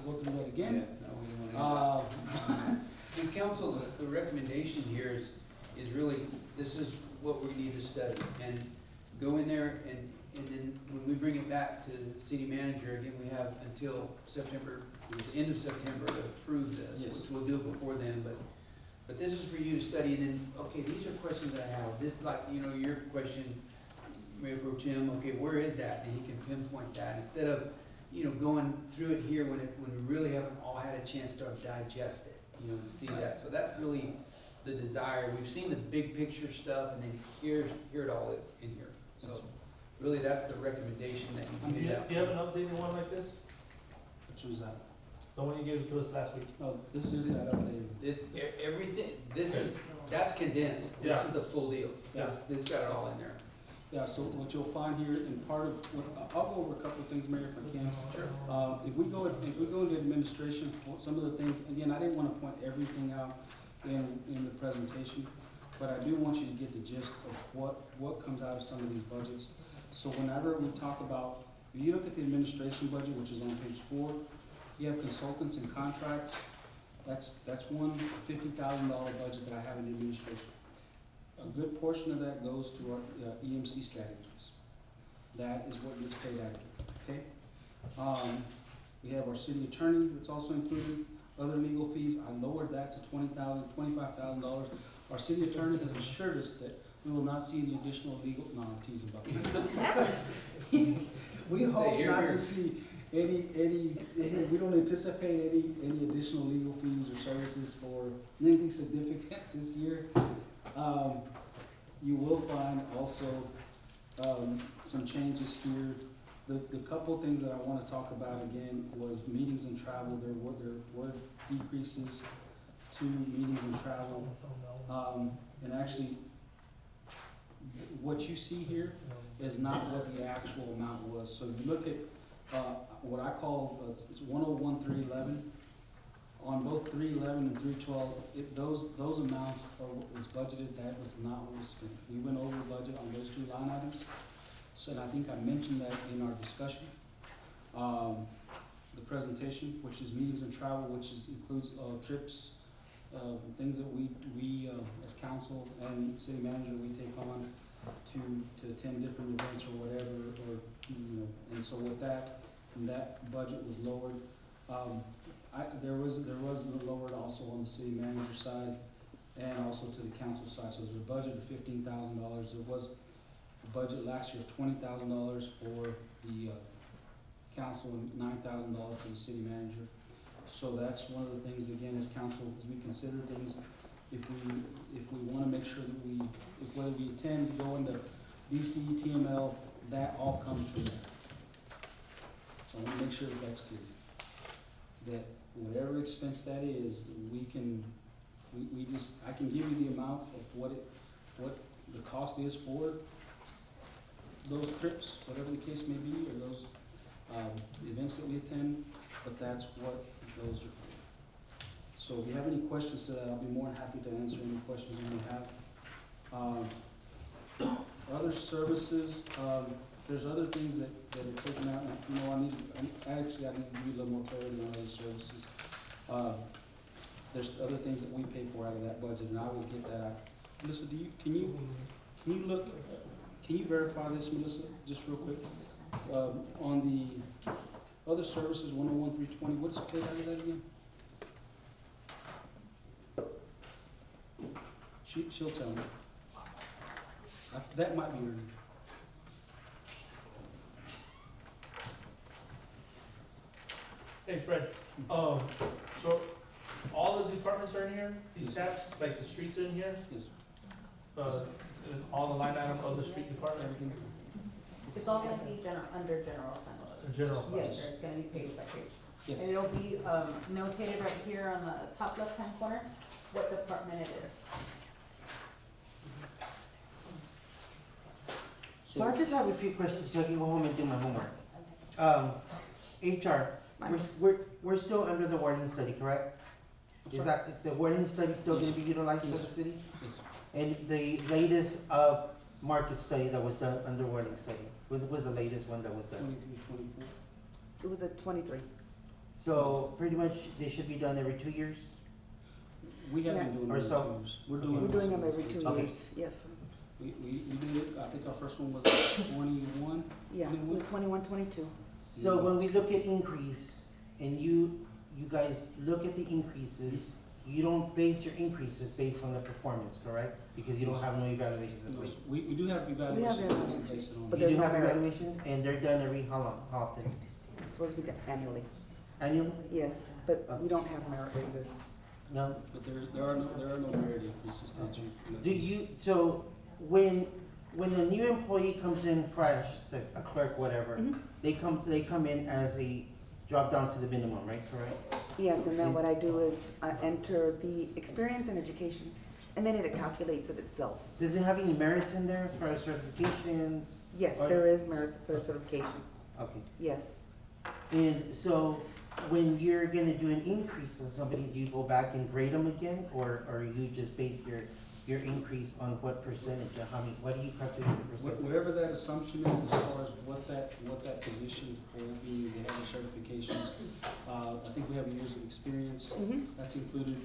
go through that again. Yeah, no, we don't wanna do that. The council, the recommendation here is really, this is what we need to study, and go in there, and then when we bring it back to the city manager, again, we have until September, the end of September to approve this, Yes. which we'll do it before then, but this is for you to study, and then, okay, these are questions that I have, this, like, you know, your question, Mayor Pro Tem, okay, where is that, and he can pinpoint that, instead of, you know, going through it here when we really haven't all had a chance to digest it, you know, and see that, so that's really the desire, we've seen the big picture stuff, and then here it all is in here, Yes, so, sir. really, that's the recommendation that you Do do you that. do you have an updated one like this? Which was that? The one you gave to us last week? Oh, this is that updated. Everything, that's condensed, this Yeah. is the full deal, Yeah. this got it all in there. Yeah, so what you'll find here, and part of, I'll go over a couple of things, Mayor, if I can. Sure. If we go into administration, some of the things, again, I didn't wanna point everything out in the presentation, but I do want you to get the gist of what comes out of some of these budgets. So whenever we talk about, if you look at the administration budget, which is on page 4, you have consultants and contracts, that's one $50,000 budget that I have in administration. A good portion of that goes to our EMC strategies. That is what gets paid after, okay? We have our city attorney that's also included, other legal fees, I lowered that to $25,000. Our city attorney has assured us that we will not see any additional legal, no, I'm teasing about that. We hope Here, not here. to see any, we don't anticipate any additional legal fees or services for anything significant this year. You will find also, some changes here. The couple things that I wanna talk about again was meetings and travel, there were decreases to meetings and travel. And actually, what you see here is not what the actual amount was. So if you look at, what I call, it's 101,311. On both 311 and 312, those amounts are what was budgeted, that was not what was spent. We went over budget on those two line items. So, and I think I mentioned that in our discussion. The presentation, which is meetings and travel, includes, trips, things that we, as council and city manager, we take on to attend different events or whatever, or, you know, and so with that, and that budget was lowered. There was lowered also on the city manager side and also to the council side, so there's a budget of $15,000. There was a budget last year of $20,000 for the, council and $9,000 for the city manager. So that's one of the things, again, as council, as we consider things, if we wanna make sure that whether we intend to go into DC, TML, that all comes from there. So I wanna make sure that that's clear. That whatever expense that is, I can give you the amount of what the cost is for those trips, whatever the case may be, or those, events that we attend, but that's what those are for. So if you have any questions to that, I'll be more than happy to answer any questions you may have. Other services, there's other things that are taken out, and, you know, I need to be a little more clarity on other services. There's other things that we pay for out of that budget, and I will get that out. Melissa, can you verify this, Melissa, just real quick? On the other services, 101,320, what is paid out of that again? She'll tell me. That might be her. Hey Fred, so all the departments are in here, these tabs, like the streets are in here, Yes, and all the line items of the street department, everything's. It's all gonna be under general fund. general fund. Yes, sir, it's gonna be page by page. Yes. And it'll be, notated right here on the top left-hand corner, what department it is. So I just have a few questions so I can go home and do my homework. HR, we're still under the warden study, correct? I'm Is sorry? that, the warden study still gonna Yes. be utilized for Yes. the city? Yes. And the latest, market study that was done under warden study, what was the latest one that was done? 23, 24. It was a 23. So pretty much they should be done every 2 years? We have been Yeah. doing Or them every so. 2 years. We're doing. We're doing them every 2 Okay. years, yes. We did it, I think our first one was 21. Yeah, it was 21, 22. So when we look at increase, and you guys look at the increases, you don't base your increases based on the performance, correct? Because you don't have no evaluations in No, place. we do have evaluations evaluations, based on. but You do they're have not merit. evaluations, and they're done every how long, how often? It's supposed to be done annually, Annually? yes, but we don't have merit raises. No? But there are no merit increases to answer. Do you, so when a new employee comes in fresh, like a clerk, whatever, Mhm. they come in as a drop down to the minimum, right, correct? Yes, and then what I do is I enter the experience and education, and then it calculates it itself. Does it have any merits in there as far as certifications? Yes, Or- there is merits for certification, Okay. yes. And so when you're gonna do an increase on somebody, do you go back and grade them again, or you just base your increase on what percentage, or how many, what do you calculate the percentage? Whatever that assumption is, as far as what that position will be, they have the certifications. I think we have years of experience, Mhm. that's included,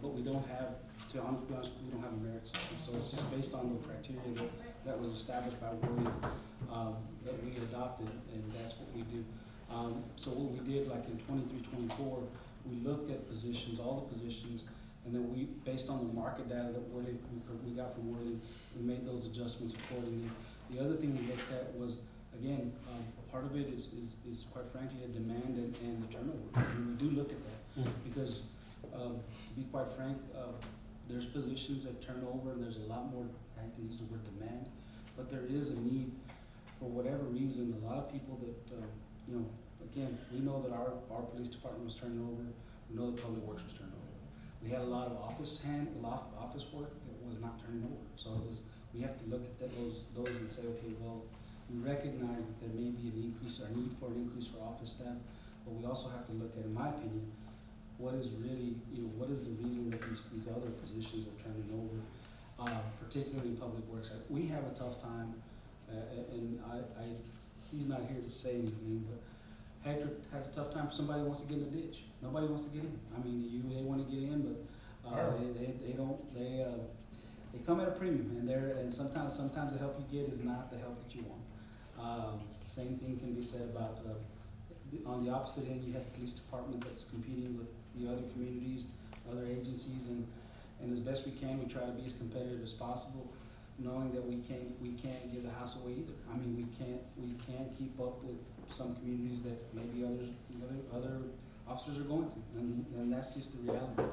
but we don't have, to be honest, we don't have a merit system. So it's just based on the criteria that was established by William, that we adopted, and that's what we do. So what we did, like in 23, 24, we looked at positions, all the positions, and then we, based on the market data that we got from Worthing, we made those adjustments accordingly. The other thing we looked at was, again, part of it is quite frankly, a demand and the turnover. And we do look at that, because, to be quite frank, there's positions that turn over, and there's a lot more, I hate to use the word demand, but there is a need, for whatever reason, a lot of people that, again, we know that our police department was turning over, we know that public works was turning over. We had a lot of office work that was not turning over, so we have to look at those and say, okay, well, we recognize that there may be an increase, or need for an increase for office staff, but we also have to look at, in my opinion, what is really, what is the reason that these other positions are turning over, particularly in public works. We have a tough time, and he's not here to say anything, but Hector has a tough time if somebody wants to get in the ditch. Nobody wants to get in. I mean, they want to get in, but, they don't, they come at a premium, and sometimes the help you get is not the help that you want. Same thing can be said about, on the opposite end, you have the police department that's competing with the other communities, other agencies, and as best we can, we try to be as competitive as possible, knowing that we can't give the house away either. I mean, we can't keep up with some communities that maybe other officers are going to, and that's just the reality.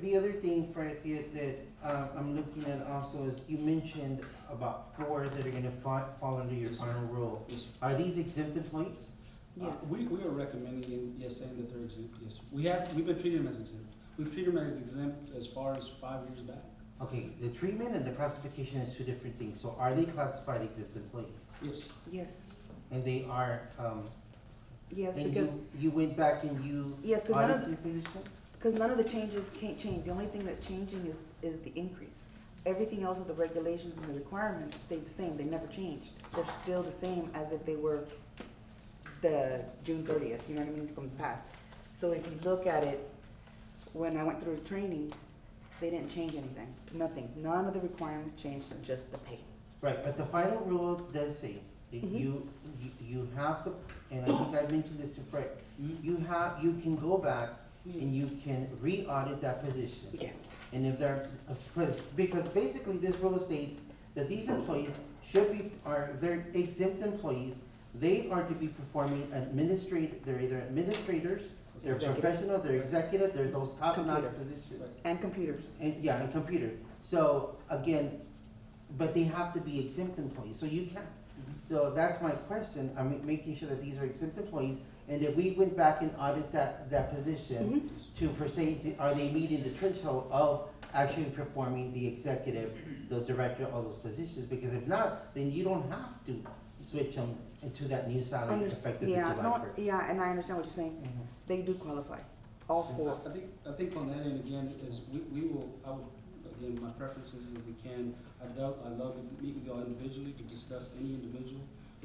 The other thing, Fred, that I'm looking at also is you mentioned about 4 that are gonna fall under your Yes, sir. final rule. Yes, sir. Are these exempt employees? Yes. We are recommending, saying that they're exempt, yes. We've been treating them as exempt. We've treated them as exempt as far as 5 years back. Okay, the treatment and the classification is 2 different things, so are they classified exempt employees? Yes. Yes, And they are, yes, and because, you went back and you yes, because none of, audited your position? because none of the changes can't change. The only thing that's changing is the increase. Everything else of the regulations and the requirements stayed the same. They never changed. They're still the same as if they were the June 30th, you know what I mean, from the past. So if you look at it, when I went through the training, they didn't change anything, nothing. None of the requirements changed, just the pay. Right, but the final rule does say that Mhm. you have to, and I think I mentioned this to Fred, you can go back and you can re-audit that position. Yes. And if they're, because basically this rule states that these employees they're exempt employees, they are to be performing they're either administrators, they're Executive. professional, they're executive, they're those top-notch Computer. positions. And computers. And computer. So again, but they have to be exempt employees, so you can't. So that's my question, I'm making sure that these are exempt employees, and if we went back and audit that position Mhm. to per se, are they meeting the threshold of actually performing the executive, the director, all those positions? Because if not, then you don't have to switch them into that new salary effective Yeah, July no, 1st. yeah, and I understand what you're saying. Mhm. They do qualify, all 4. I think on that end, again, is again, my preference is if we can, I'd love to meet with y'all individually to discuss any individual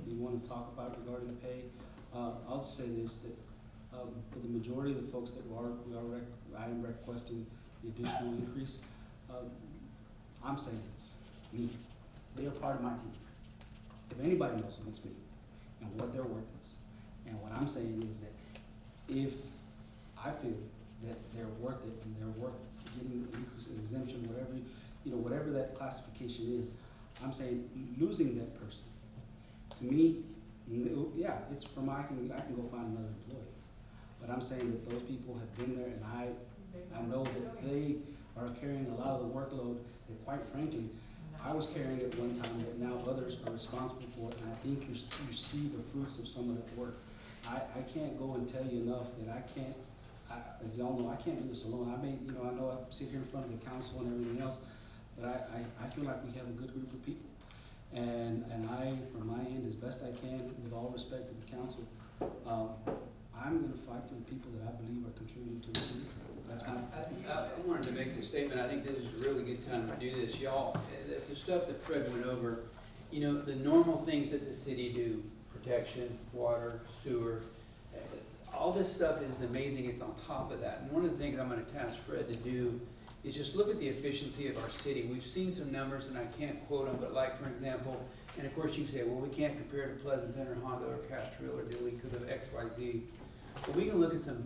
we want to talk about regarding the pay. I'll say this, that, For the majority of the folks that I am requesting the additional increase, I'm saying it's me. They are part of my team. If anybody knows them, it's me, and what their worth is. And what I'm saying is that if I feel that they're worth it and they're worth getting an increase in exemption, whatever that classification is, I'm saying losing that person, to me, yeah, it's from, I can go find another employee. But I'm saying that those people have been there, and I know that they are carrying a lot of the workload that, quite frankly, I was carrying at one time that now others are responsible for it, and I think you see the fruits of some of that work. I can't go and tell you enough that as y'all know, I can't do this alone. I know I sit here in front of the council and everything else, but I feel like we have a good group of people. And I, from my end, as best I can, with all respect to the council, I'm gonna fight for the people that I believe are contributing to the community. That's my. I wanted to make a statement. I think this is a really good time to do this. Y'all, the stuff that Fred went over, the normal things that the city do, protection, water, sewer, all this stuff is amazing. It's on top of that. And one of the things I'm gonna task Fred to do is just look at the efficiency of our city. We've seen some numbers, and I can't quote them, but like, for example, and of course you can say, well, we can't compare to Pleasanton or Honda or Castro or Dewey because of X, Y, Z. But we can look at some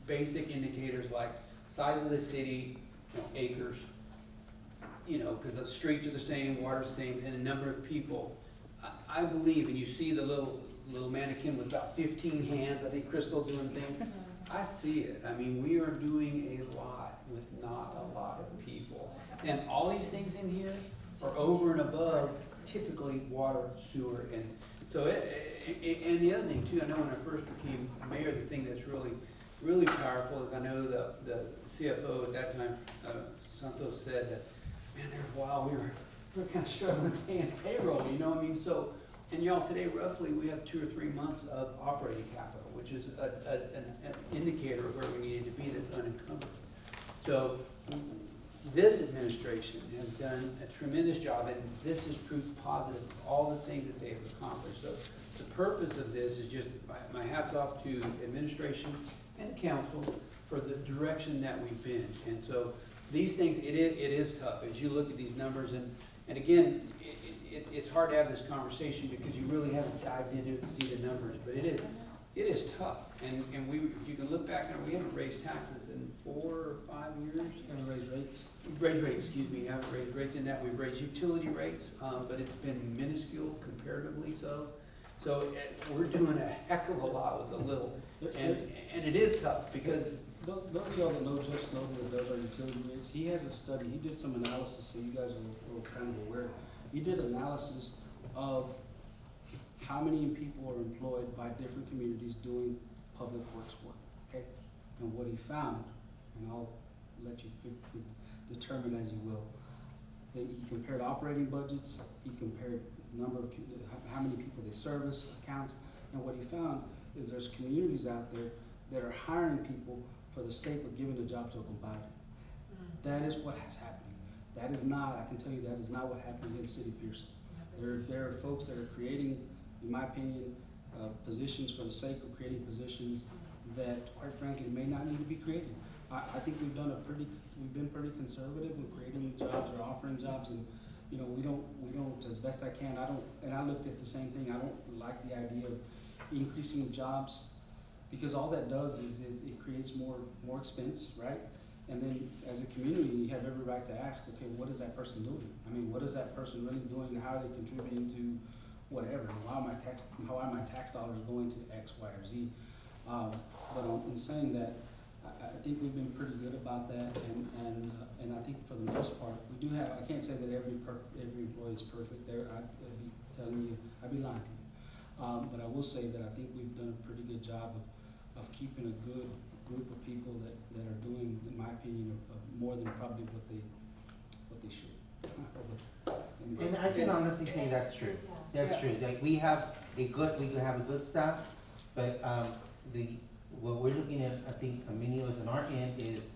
basic indicators like size of the city, acres, because the streets are the same, water's the same, and the number of people. I believe, and you see the little mannequin with about 15 hands, I think Crystal's doing things. I see it. I mean, we are doing a lot with not a lot of people. And all these things in here are over and above typically water, sewer, and so and the other thing too, I know when I first became mayor, the thing that's really powerful is I know the CFO at that time, Santos, said that, man, there was a while we were kind of struggling paying payroll, So, and y'all, today roughly we have 2 or 3 months of operating capital, which is an indicator of where we needed to be that's unencumbered. So this administration has done a tremendous job, and this is proof positive of all the things that they have accomplished. So the purpose of this is just my hats off to administration and council for the direction that we've been. And so these things, it is tough as you look at these numbers, and again, it's hard to have this conversation because you really haven't dived into it to see the numbers, but it is tough. And if you can look back, we haven't raised taxes in 4 or 5 years. Haven't raised rates. Raised rates, excuse me, haven't raised rates in that. We've raised utility rates, but it's been minuscule comparatively so. So we're doing a heck of a lot with a little. And it is tough because Those of y'all that know Jeff Snowden that does our utility rates, he has a study, he did some analysis, so you guys are kind of aware. He did analysis of how many people are employed by different communities doing public works work, okay? And what he found, and I'll let you determine as you will, that he compared operating budgets, he compared number of, how many people they service, accounts, and what he found is there's communities out there that are hiring people for the sake of giving a job to a compadre. That is what has happened. That is not, I can tell you that is not what happened in the city of Pearson. There are folks that are creating, in my opinion, positions for the sake of creating positions that, quite frankly, may not need to be created. I think we've been pretty conservative in creating jobs or offering jobs, and we don't, as best I can, and I looked at the same thing, I don't like the idea of increasing jobs, because all that does is it creates more expense, right? And then as a community, you have every right to ask, okay, what is that person doing? I mean, what is that person really doing? How are they contributing to whatever? How are my tax dollars going to X, Y, or Z? But in saying that, I think we've been pretty good about that, and I think for the most part, we do have. I can't say that every employee is perfect. I'd be telling you, I'd be lying to you. But I will say that I think we've done a pretty good job of keeping a good group of people that are doing, in my opinion, more than probably what they should. And I can honestly say that's true. That's true. Like we have a good staff, but what we're looking at, I think, Minio on our end is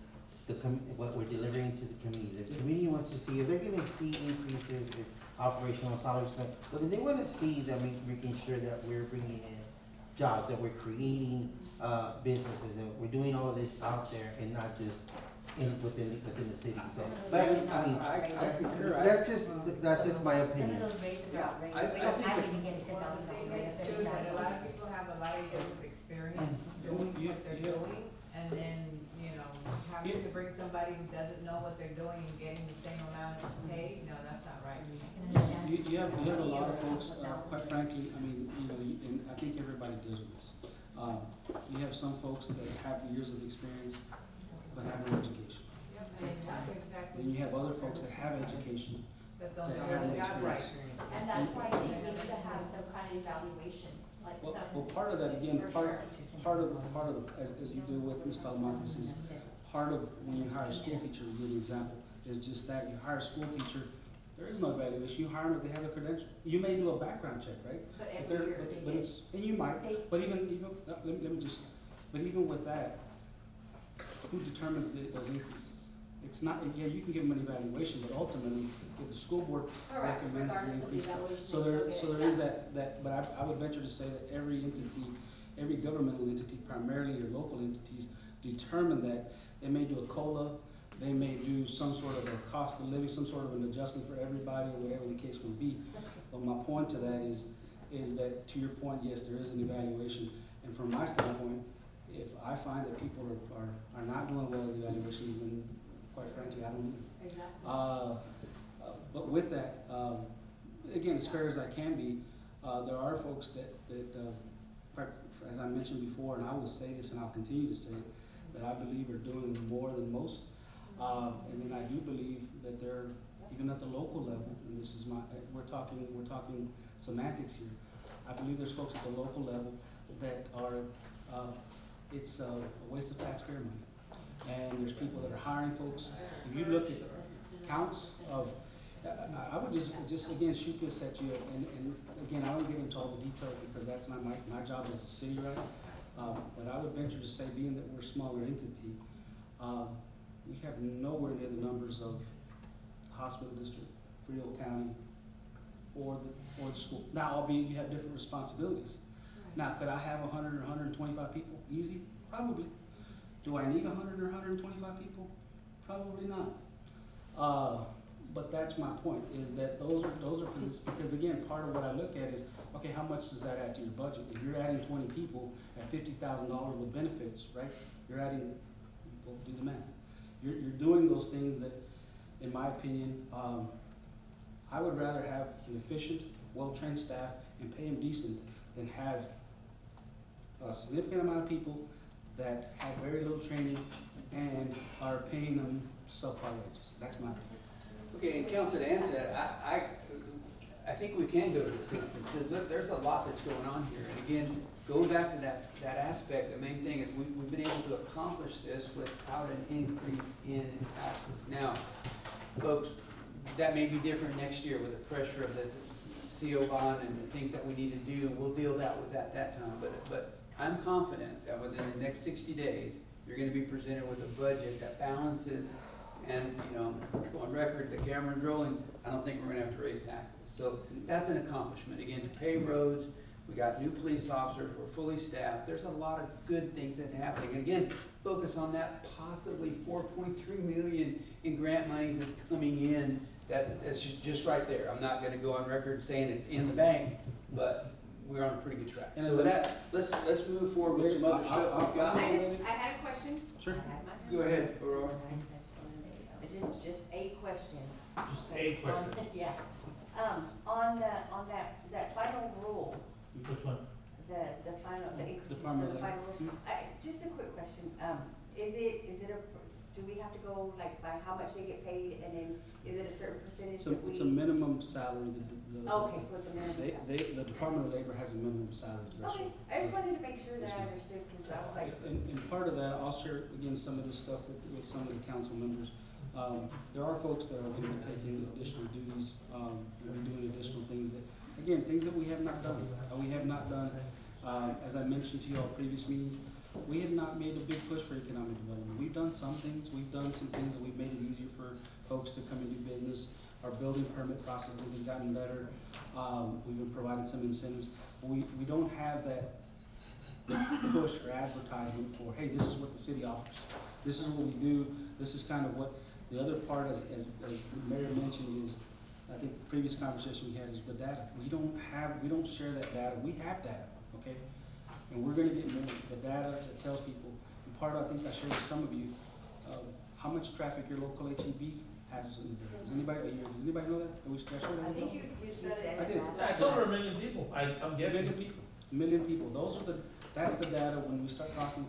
what we're delivering to the community. The community wants to see, if they're gonna see increases in operational salaries, but then they wanna see that making sure that we're bringing in jobs, that we're creating, businesses, and we're doing all of this out there and not just within the city, so. But, I mean, I concur. that's just my Some of opinion. those raises are outrageous. I We don't think have that- even get a $10,000 Well, the thing raise. is too, that a lot of people have a lot of years of experience doing what they're doing, and then, you know, having to bring somebody who doesn't know what they're doing and getting the same amount of pay, no, that's not right. I can understand. You have a lot of folks, quite frankly, I mean, you know, and I think everybody deals with this. You have some folks that have years of experience, but have no education. Yep, and that's exactly. Then you have other folks that have education, That don't that know have no their job right. experience. And that's why I think we need to have some kind of evaluation, like Well, some. well, part of that, again, For part sure. of, as you do with Ms. Talamantes, is part of when you hire a school teacher, a good example, is just that you hire a school teacher, there is no evaluation, you hire them if they have a credential. You may do a background check, right? But But every year but they it's, and you might, They- but even, let me just, but even with that, who determines those increases? It's not, yeah, you can give them an evaluation, but ultimately, if the school board Correct, recommends the regardless of the increase. evaluation. So they there, still so get there it. is that, but I would venture to say that every entity, every governmental entity, primarily your local entities, determine that they may do a COLA, they may do some sort of a cost of living, some sort of an adjustment for everybody, or whatever the case may be. But my point to that is that, to your point, yes, there is an evaluation, and from my standpoint, if I find that people are not doing well with evaluations, then quite frankly, I don't either. Exactly. But with that, again, as fair as I can be, there are folks that, quite, as I mentioned before, and I will say this and I'll continue to say it, that I believe are doing more than most. And then I do believe that they're, even at the local level, and this is my, we're talking semantics here. I believe there's folks at the local level that are, it's a waste of taxpayer money. And there's people that are hiring folks. If you look at counts of, I would just again shoot this at you, and again, I don't get into all the details because that's not my job as a city, right? But I would venture to say, being that we're a smaller entity, we have nowhere near the numbers of hospital district, Frio County, or the school. Now, albeit you have different responsibilities. Now, could I have 100 or 125 people? Easy? Probably. Do I need 100 or 125 people? Probably not. But that's my point, is that those are positions, because again, part of what I look at is, okay, how much does that add to your budget? If you're adding 20 people at $50,000 with benefits, right? You're adding, well, do the math. You're doing those things that, in my opinion, I would rather have an efficient, well-trained staff and pay them decent than have a significant amount of people that have very little training and are paying them subpar wages. That's my opinion. Okay, and counsel, to answer that, I think we can go to the citizens, and says, look, there's a lot that's going on here. And again, going back to that aspect, the main thing is we've been able to accomplish this without an increase in taxes. Now, folks, that may be different next year with the pressure of this CO bond and the things that we need to do. We'll deal with that time. But I'm confident that within the next 60 days, you're gonna be presented with a budget that balances. And, you know, go on record, the camera's rolling, I don't think we're gonna have to raise taxes. So that's an accomplishment. Again, to pay roads, we got new police officers, we're fully staffed. There's a lot of good things that are happening. And again, focus on that possibly 4.3 million in grant monies that's coming in. That's just right there. I'm not gonna go on record saying it's in the bank, but we're on a pretty good track. So with that, let's move forward with some other stuff we've got. I had a question. Sure. Go ahead, Aurora. Just a question. Just a question. Yeah. On that final rule, Which one? the final, the increase, Department of the final Labor. rule. Just a quick question. Is it do we have to go like by how much they get paid and then is it a certain percentage that we? It's a minimum salary, Okay, so it's a minimum. the Department of Labor has a minimum salary Okay, threshold. I just wanted to make sure that Yes, I ma'am. understood, cause I was like, And part of that, I'll share again some of this stuff with some of the council members. There are folks that are gonna be taking additional duties, and be doing additional things that, again, things that we have not done. As I mentioned to you all previous meetings, we have not made a big push for economic development. We've done some things, that we've made it easier for folks to come and do business. Our building permit process has gotten better. We've been providing some incentives. We don't have that push or advertisement for, hey, this is what the city offers. This is what we do, this is kind of what, the other part, as the mayor mentioned, is, I think the previous conversation we had is the data. We don't share that data, we have data, okay? And we're gonna get more, the data that tells people, and part of, I think I shared with some of you, how much traffic your local HEB has in the day. Does anybody know that? Did I share that I with think you? you said it. I did. Yeah, it's over 1 million people, I'm A guessing. million people, those are that's the data when we start talking